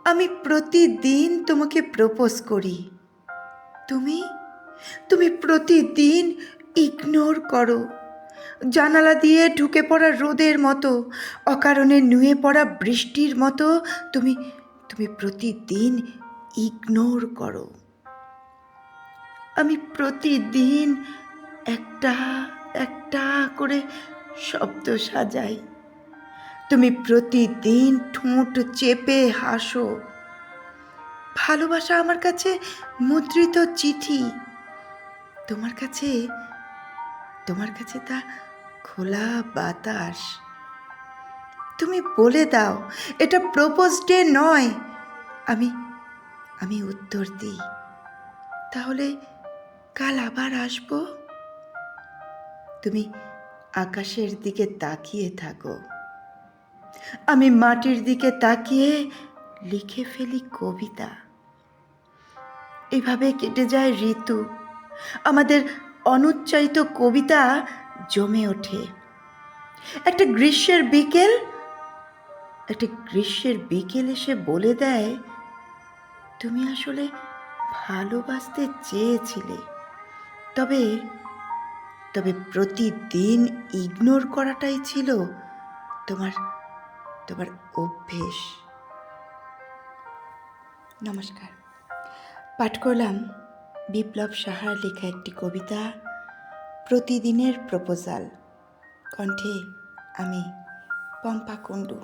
আমি প্রতিদিন তোমাকে প্রপোজ করি, তুমি তুমি প্রতিদিন ইগনোর করো। জানালা দিয়ে ঢুকে পড়া রোদের মতো, অকারণে নুয়ে পড়া বৃষ্টির মতো তুমি তুমি প্রতিদিন ইগনোর করো। আমি প্রতিদিন একটা একটা করে শব্দ সাজাই, তুমি প্রতিদিন ঠোঁট চেপে হাসো। ভালোবাসা আমার কাছে মুদ্রিত চিঠি, তোমার কাছে তা খোলা বাতাস। তুমি বলে দাও এটা প্রপোজ ডে নয়, আমি উত্তর দিই, তাহলে কাল আবার আসবো। তুমি আকাশের দিকে তাকিয়ে থাকো, আমি মাটির দিকে তাকিয়ে লিখে ফেলি কবিতা। এভাবে কেটে যায় ঋতু, আমাদের অনুচ্চারিত কবিতা জমে ওঠে। একটা গ্রীষ্মের বিকেল এসে বলে দেয়, তুমি আসলে ভালোবাসতে চেয়েছিলে, তবে প্রতিদিন ইগনোর করাটাই ছিল তোমার অভ্যেস। নমস্কার। পাঠ করলাম বিপ্লব সাহার লেখা একটি কবিতা, প্রতিদিনের প্রপোজাল। কণ্ঠে আমি পম্পা কুণ্ডু।